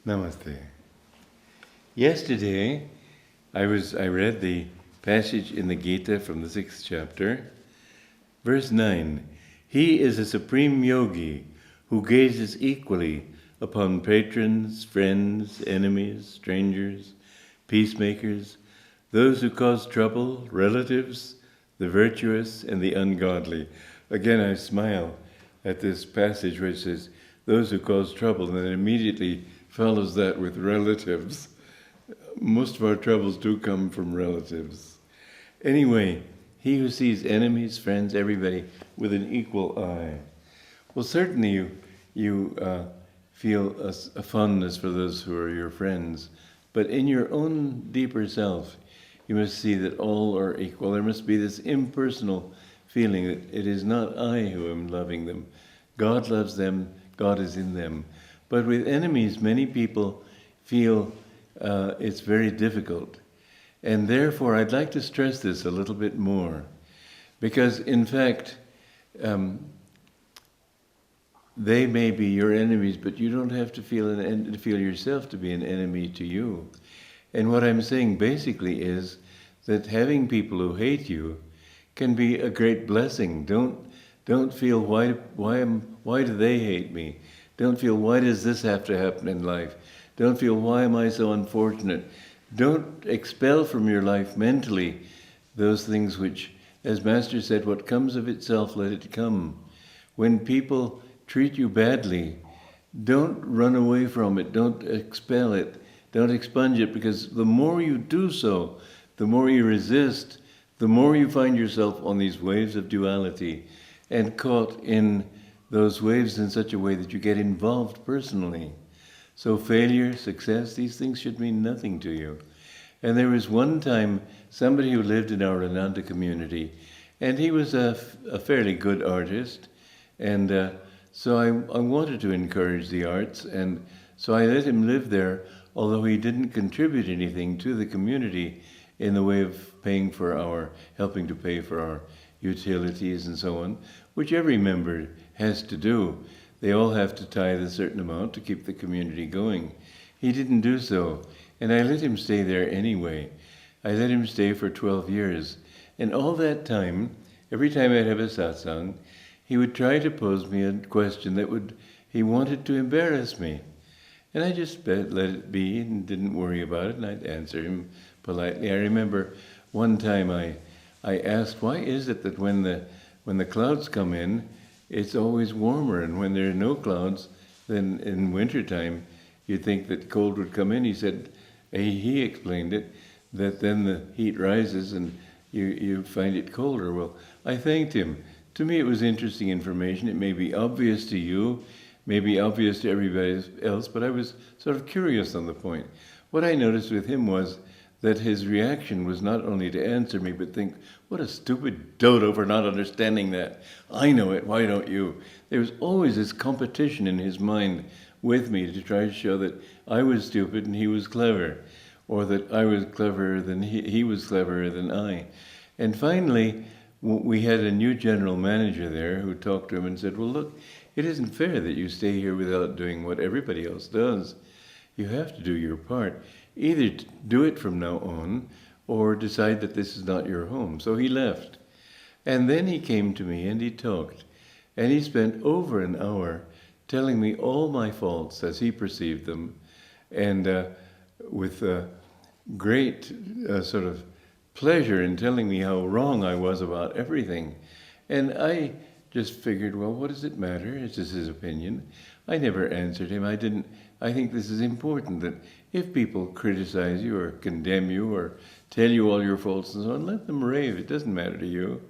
Namaste. Yesterday, I read the passage in the Gita from the 6th chapter, verse 9. He is a supreme yogi who gazes equally upon patrons, friends, enemies, strangers, peacemakers, those who cause trouble, relatives, the virtuous and the ungodly. Again, I smile at this passage where it says, those who cause trouble, and then immediately follows that with relatives. Most of our troubles do come from relatives. Anyway, he who sees enemies, friends, everybody with an equal eye. Well, certainly you feel a fondness for those who are your friends, but in your own deeper self, you must see that all are equal. There must be this impersonal feeling that it is not I who am loving them. God loves them, God is in them. But with enemies, many people feel it's very difficult. And therefore, I'd like to stress this a little bit more. Because, in fact, they may be your enemies, but you don't have to feel yourself to be an enemy to you. And what I'm saying basically is that having people who hate you can be a great blessing. Don't feel why do they hate me? Don't feel why does this have to happen in life? Don't feel why am I so unfortunate? Don't expel from your life mentally those things which, as Master said, what comes of itself, let it come. When people treat you badly, don't run away from it. Don't expel it. Don't expunge it, because the more you do so, the more you resist, the more you find yourself on these waves of duality and caught in those waves in such a way that you get involved personally. So failure, success, these things should mean nothing to you. And there was one time somebody who lived in our Ananda community, and he was a fairly good artist, and so I wanted to encourage the arts, and so I let him live there, although he didn't contribute anything to the community in the way of helping to pay for our utilities and so on, which every member has to do. They all have to tithe a certain amount to keep the community going. He didn't do so, and I let him stay there anyway. I let him stay for 12 years, and all that time, every time I'd have a satsang, he would try to pose me a question that he wanted to embarrass me. And I just let it be and didn't worry about it, and I'd answer him politely. I remember one time I asked, why is it that when the clouds come in, it's always warmer, and when there are no clouds, then in wintertime, you'd think that cold would come in. He said, he explained it, that then the heat rises and you find it colder. Well, I thanked him. To me, it was interesting information. It may be obvious to you, may be obvious to everybody else, but I was sort of curious on the point. What I noticed with him was that his reaction was not only to answer me, but think, what a stupid dodo for not understanding that. I know it, why don't you? There was always this competition in his mind with me to try to show that I was stupid and he was clever, or that I was cleverer than he was cleverer than I. And finally, we had a new general manager there who talked to him and said, well, look, it isn't fair that you stay here without doing what everybody else does. You have to do your part. Either do it from now on, or decide that this is not your home. So he left. And then he came to me and he talked. And he spent over an hour telling me all my faults as he perceived them, and with great sort of pleasure in telling me how wrong I was about everything. And I just figured, well, what does it matter? It's just his opinion. I never answered him. I think this is important, that if people criticize you or condemn you or tell you all your faults and so on, let them rave. It doesn't matter to you.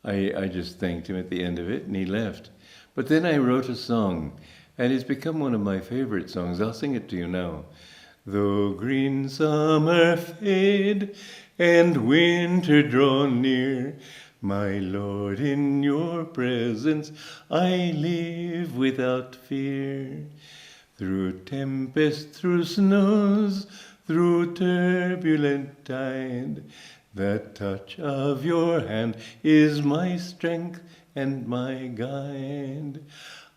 I just thanked him at the end of it, and he left. But then I wrote a song, and it's become one of my favorite songs. I'll sing it to you now. Though green summer fade and winter draw near, my Lord, in your presence I live without fear. Through tempest, through snows, through turbulent tide, the touch of your hand is my strength and my guide.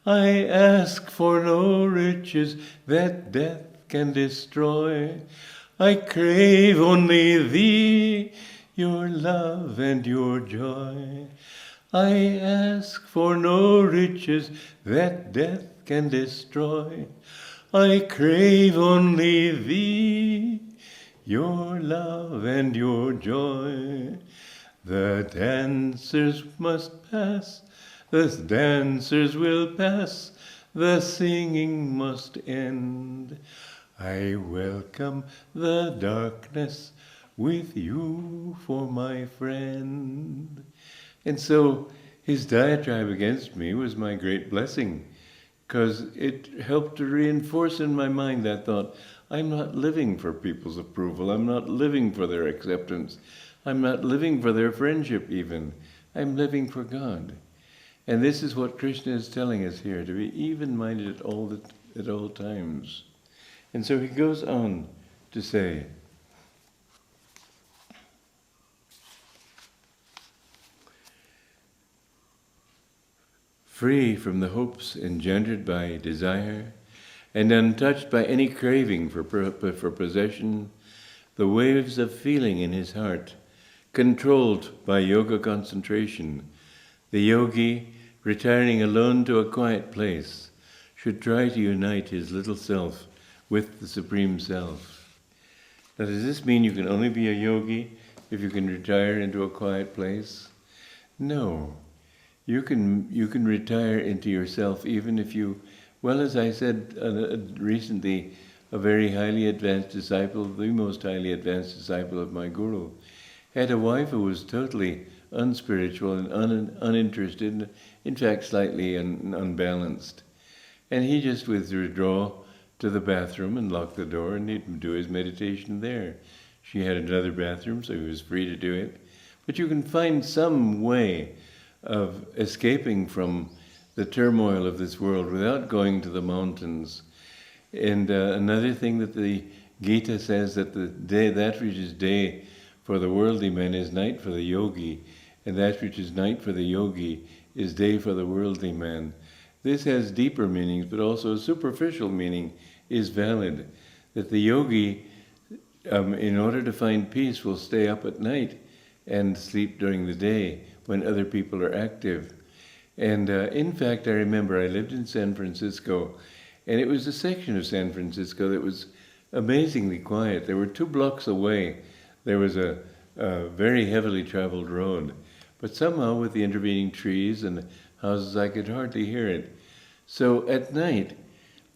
I ask for no riches that death can destroy. I crave only thee, your love and your joy. I ask for no riches that death can destroy. I crave only thee, your love and your joy. The dancers must pass, the dancers will pass, the singing must end. I welcome the darkness with you for my friend. And so his diatribe against me was my great blessing, because it helped to reinforce in my mind that thought, I'm not living for people's approval, I'm not living for their acceptance, I'm not living for their friendship even, I'm living for God. And this is what Krishna is telling us here, to be even-minded at all times. And so he goes on to say, free from the hopes engendered by desire, and untouched by any craving for possession, the waves of feeling in his heart, controlled by yoga concentration, the yogi, retiring alone to a quiet place, should try to unite his little self with the Supreme Self. Now, does this mean you can only be a yogi if you can retire into a quiet place? No. You can retire into yourself even if you, well, as I said recently, a very highly advanced disciple, the most highly advanced disciple of my guru, had a wife who was totally unspiritual and uninterested, in fact slightly unbalanced. And he just would withdraw to the bathroom and lock the door, and he'd do his meditation there. She had another bathroom, so he was free to do it. But you can find some way of escaping from the turmoil of this world without going to the mountains. And another thing that the Gita says, that that which is day for the worldly man is night for the yogi, and that which is night for the yogi is day for the worldly man. This has deeper meanings, but also a superficial meaning is valid. That the yogi, in order to find peace, will stay up at night and sleep during the day when other people are active. And in fact, I remember I lived in San Francisco, and it was a section of San Francisco that was amazingly quiet. There were 2 blocks away, there was a very heavily traveled road. But somehow with the intervening trees and houses, I could hardly hear it. So at night,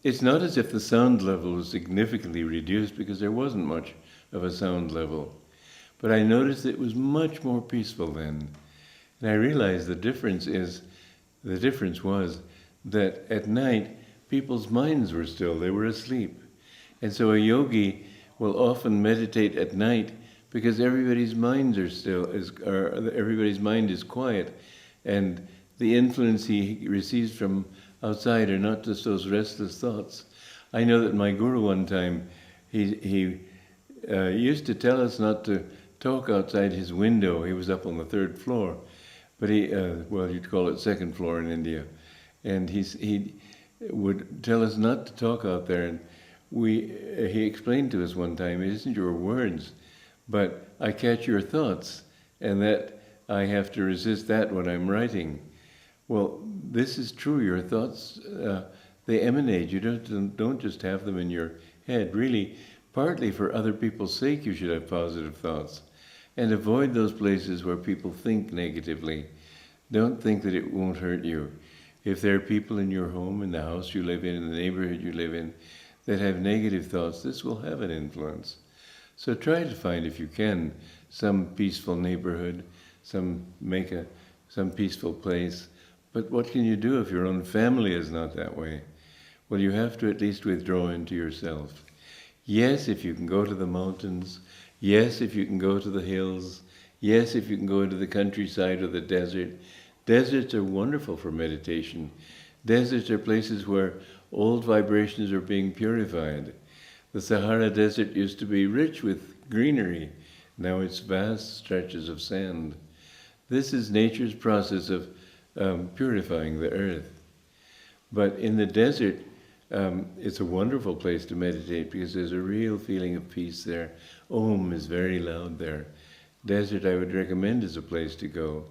it's not as if the sound level was significantly reduced, because there wasn't much of a sound level. But I noticed it was much more peaceful then. And I realized the difference was that at night, people's minds were still, they were asleep. And so a yogi will often meditate at night because everybody's minds are still, everybody's mind is quiet, and the influence he receives from outside are not just those restless thoughts. I know that my guru one time, he used to tell us not to talk outside his window. He was up on the 3rd floor, but you'd call it 2nd floor in India. And he would tell us not to talk out there. And he explained to us one time, it isn't your words, but I catch your thoughts, and that I have to resist that when I'm writing. Well, this is true. Your thoughts, they emanate. You don't just have them in your head. Really, partly for other people's sake, you should have positive thoughts. And avoid those places where people think negatively. Don't think that it won't hurt you. If there are people in your home, in the house you live in the neighborhood you live in, that have negative thoughts, this will have an influence. So try to find, if you can, some peaceful neighborhood, some peaceful place. But what can you do if your own family is not that way? Well, you have to at least withdraw into yourself. Yes, if you can go to the mountains. Yes, if you can go to the hills. Yes, if you can go into the countryside or the desert. Deserts are wonderful for meditation. Deserts are places where old vibrations are being purified. The Sahara Desert used to be rich with greenery. Now it's vast stretches of sand. This is nature's process of purifying the earth. But in the desert, it's a wonderful place to meditate because there's a real feeling of peace there. Om is very loud there. Desert, I would recommend, is a place to go.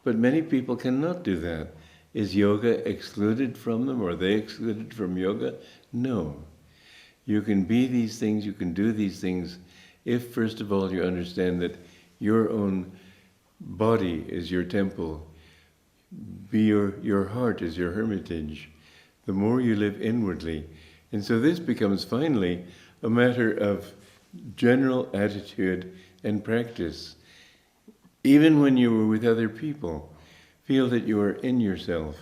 But many people cannot do that. Is yoga excluded from them? Or are they excluded from yoga? No. You can be these things, you can do these things, if first of all you understand that your own body is your temple, your heart is your hermitage, the more you live inwardly. And so this becomes finally a matter of general attitude and practice. Even when you are with other people, feel that you are in yourself.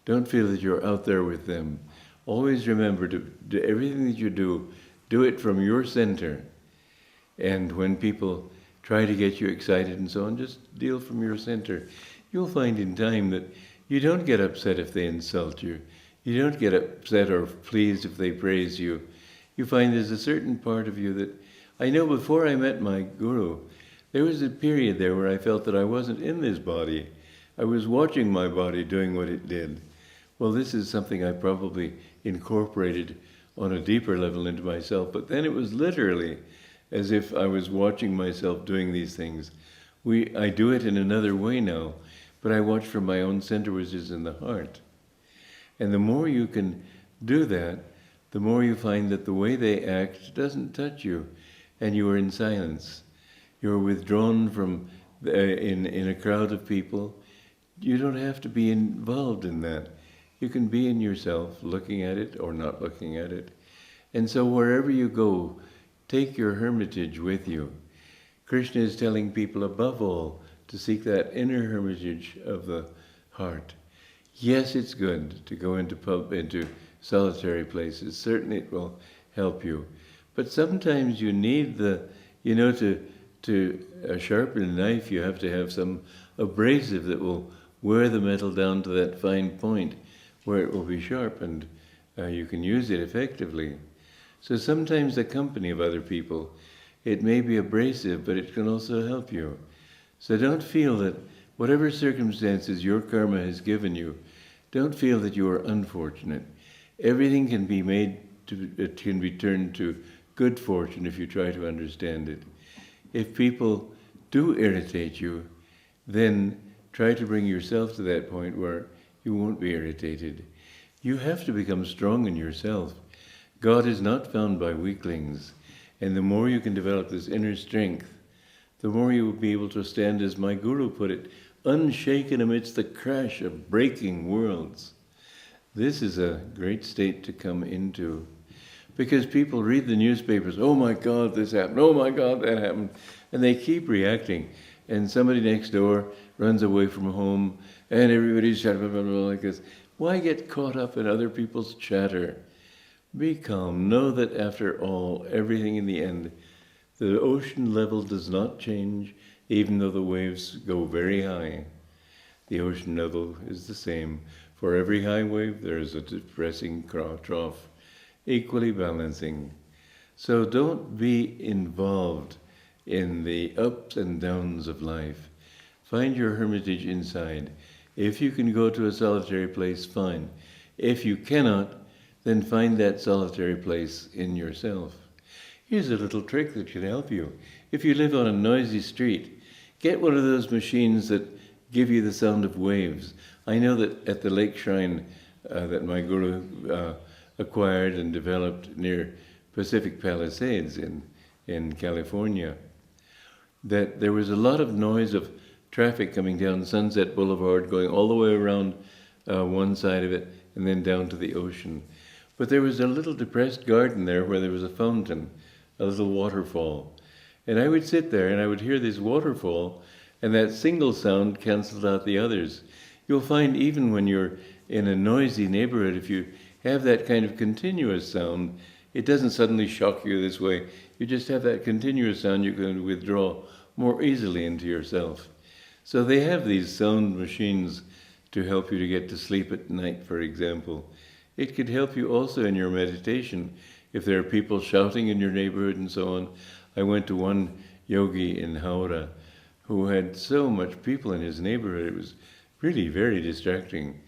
Don't feel that you're out there with them. Always remember to do everything that you do it from your center. And when people try to get you excited and so on, just deal from your center. You'll find in time that you don't get upset if they insult you. You don't get upset or pleased if they praise you. You find there's a certain part of you that, I know before I met my guru, there was a period there where I felt that I wasn't in this body. I was watching my body doing what it did. Well, this is something I probably incorporated on a deeper level into myself, but then it was literally as if I was watching myself doing these things. I do it in another way now, but I watch from my own center, which is in the heart. And the more you can do that, the more you find that the way they act doesn't touch you, and you are in silence. You're withdrawn from in a crowd of people. You don't have to be involved in that. You can be in yourself, looking at it or not looking at it. And so wherever you go, take your hermitage with you. Krishna is telling people above all to seek that inner hermitage of the heart. Yes, it's good to go into solitary places. Certainly it will help you. But sometimes you need to sharpen a knife, you have to have some abrasive that will wear the metal down to that fine point where it will be sharp and you can use it effectively. So sometimes the company of other people, it may be abrasive, but it can also help you. So don't feel that whatever circumstances your karma has given you, don't feel that you are unfortunate. Everything can be it can be turned to good fortune if you try to understand it. If people do irritate you, then try to bring yourself to that point where you won't be irritated. You have to become strong in yourself. God is not found by weaklings. And the more you can develop this inner strength, the more you will be able to stand, as my guru put it, unshaken amidst the crash of breaking worlds. This is a great state to come into. Because people read the newspapers, oh my God, this happened, oh my God, that happened. And they keep reacting. And somebody next door runs away from home, and everybody's shouting like this. Why get caught up in other people's chatter? Be calm. Know that after all, everything in the end, the ocean level does not change, even though the waves go very high. The ocean level is the same. For every high wave, there is a depressing trough, equally balancing. So don't be involved in the ups and downs of life. Find your hermitage inside. If you can go to a solitary place, fine. If you cannot, then find that solitary place in yourself. Here's a little trick that can help you. If you live on a noisy street, get one of those machines that give you the sound of waves. I know that at the lake shrine that my guru acquired and developed near Pacific Palisades in California, that there was a lot of noise of traffic coming down Sunset Boulevard, going all the way around one side of it and then down to the ocean. But there was a little depressed garden there where there was a fountain, a little waterfall. And I would sit there and I would hear this waterfall, and that single sound canceled out the others. You'll find even when you're in a noisy neighborhood, if you have that kind of continuous sound, it doesn't suddenly shock you this way. You just have that continuous sound you can withdraw more easily into yourself. So they have these sound machines to help you to get to sleep at night, for example. It could help you also in your meditation. If there are people shouting in your neighborhood and so on. I went to one yogi in Howrah who had so much people in his neighborhood. It was really very distracting.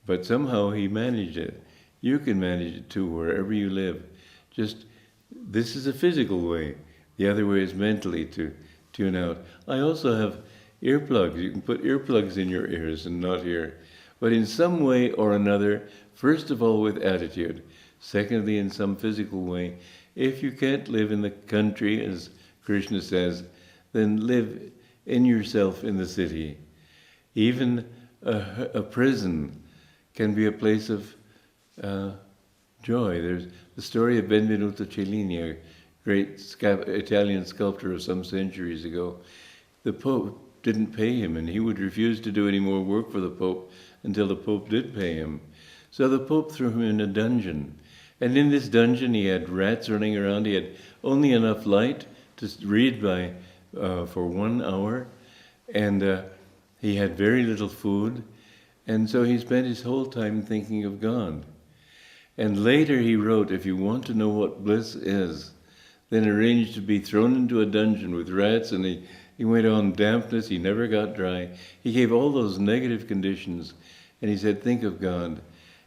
But somehow he managed it. you can manage it too, wherever you live. Just, this is a physical way. The other way is mentally to tune out. I also have earplugs. You can put earplugs in your ears and not hear. But in some way or another, first of all with attitude, secondly in some physical way, if you can't live in the country, as Krishna says, then live in yourself in the city. Even a prison can be a place of joy. There's the story of Benvenuto Cellini, a great Italian sculptor of some centuries ago. The Pope didn't pay him, and he would refuse to do any more work for the Pope until the Pope did pay him. So the Pope threw him in a dungeon. And in this dungeon he had rats running around. He had only enough light to read by for 1 hour. And he had very little food. And so he spent his whole time thinking of God. And later he wrote, if you want to know what bliss is, then arrange to be thrown into a dungeon with rats, and he went on dampness, he never got dry. He gave all those negative conditions, and he said, think of God,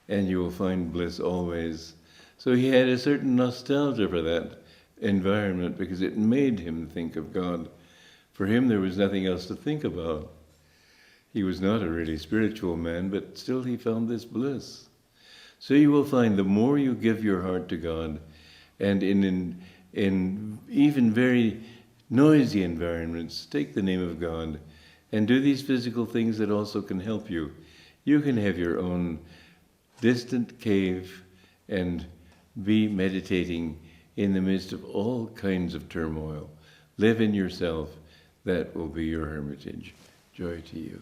and you will find bliss always. So he had a certain nostalgia for that environment because it made him think of God. For him, there was nothing else to think about. He was not a really spiritual man, but still he found this bliss. So you will find the more you give your heart to God, and in even very noisy environments, take the name of God and do these physical things that also can help you. You can have your own distant cave and be meditating in the midst of all kinds of turmoil. Live in yourself. That will be your hermitage. Joy to you.